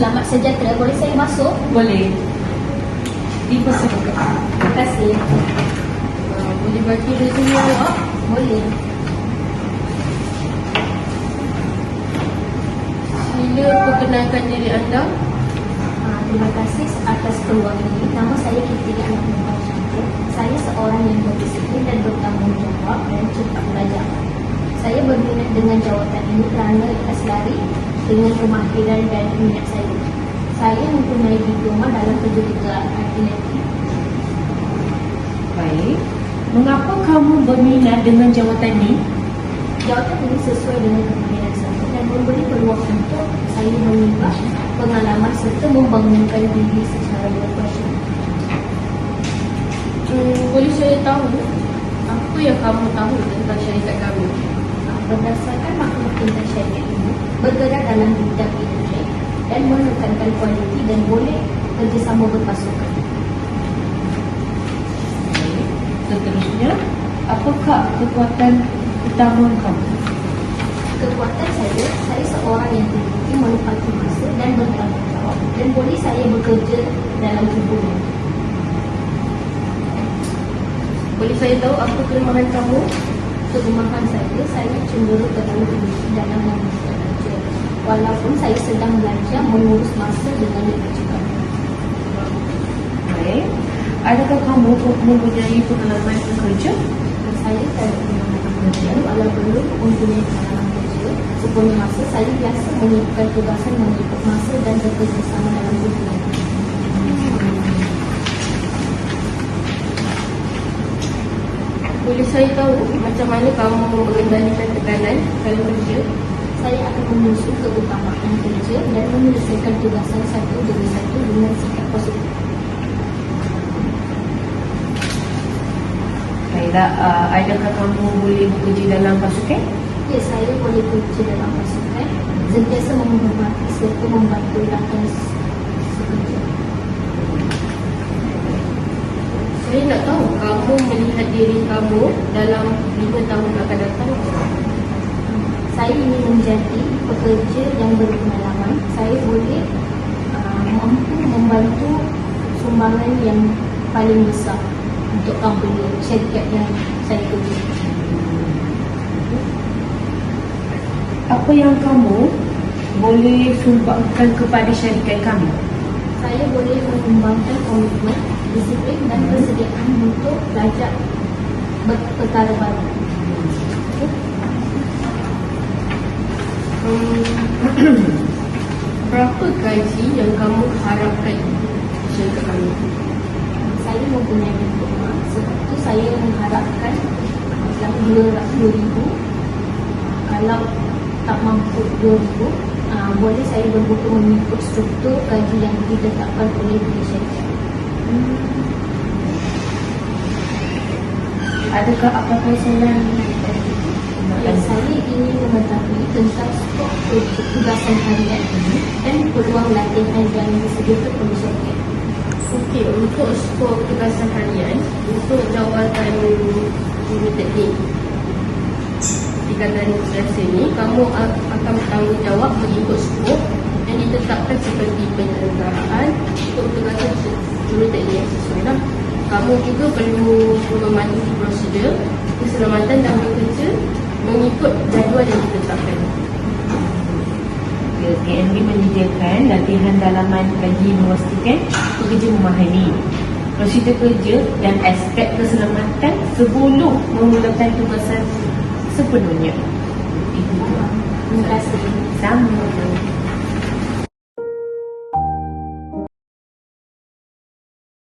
selamat sejahtera. Boleh saya masuk? Boleh. Dipersilakan. Terima kasih. Boleh bagi resume awak? Boleh. Sila perkenalkan diri anda. Terima kasih atas peluang ini. Nama saya Kitty Anak Muhammad Syamsul. Saya seorang yang berdisiplin dan bertanggungjawab dan cepat belajar. Saya berminat dengan jawatan ini kerana ikhlas lari dengan kemahiran dan minat saya. Saya mempunyai diploma dalam kejuratan atletik. Baik. Mengapa kamu berminat dengan jawatan ini? Jawatan ini sesuai dengan kemahiran saya dan memberi peluang untuk saya menimba pengalaman serta membangunkan diri secara profesional. Boleh saya tahu apa yang kamu tahu tentang syarikat kami? Berdasarkan maklumat tentang syarikat ini, bergerak dalam bidang industri dan menekankan kualiti dan boleh kerjasama berpasukan. Baik. Seterusnya, apakah kekuatan utama kamu? Kekuatan saya seorang yang teliti, menepati masa dan bertanggungjawab dan boleh saya bekerja dalam hubungan. Boleh saya tahu apa kelemahan kamu? Kelemahan saya cenderung terlalu tinggi dalam membuat kerja. Walaupun saya sedang belajar mengurus masa dengan lebih cepat. Baik. Adakah kamu mempunyai pengalaman bekerja? Saya tak ada pengalaman kerja, walau belum mempunyai pengalaman kerja. Sepenuh masa saya biasa melakukan tugasan mengikut masa dan bekerjasama dalam hubungan. Boleh saya tahu macam mana kamu mengendalikan tekanan dalam kerja? Saya akan menyusun keutamaan kerja dan menyelesaikan tugasan satu demi satu dengan sikap positif. Baiklah, adakah kamu boleh bekerja dalam pasukan? Ya, saya boleh bekerja dalam pasukan, sentiasa menghormati serta membantu rakan sekerja. Saya nak tahu kamu melihat diri kamu dalam 5 tahun akan datang. Saya ingin menjadi pekerja yang berpengalaman. Saya boleh mampu membantu sumbangan yang paling besar untuk company syarikat yang saya kerja. Apa yang kamu boleh sumbangkan kepada syarikat kami? Saya boleh mengembangkan komitmen, disiplin dan persediaan untuk belajar perkara baru. Berapa gaji yang kamu harapkan syarikat kami? Saya mempunyai diploma, sebab itu saya mengharapkan dalam 200,000. Kalau tak mampu 2,000, boleh saya berbuka mengikut struktur gaji yang ditetapkan oleh syarikat. Adakah apa-apa soalan? Saya ingin mengetahui tentang skop tugasan harian dan peluang latihan yang disediakan oleh syarikat. Okey, untuk skop tugasan harian untuk jawatan guru teknik Ikatan Selesa ni, kamu akan bertanggungjawab mengikut skop yang ditetapkan seperti penyelenggaraan untuk tugasan guru teknik yang sesuai lah. Kamu juga perlu mematuhi prosedur keselamatan dan bekerja mengikut jadual yang ditetapkan. KNB menyediakan latihan dalaman bagi memastikan pekerja memahami prosedur kerja dan aspek keselamatan sebelum memulakan tugasan sepenuhnya. Itu. Terima kasih. Sama.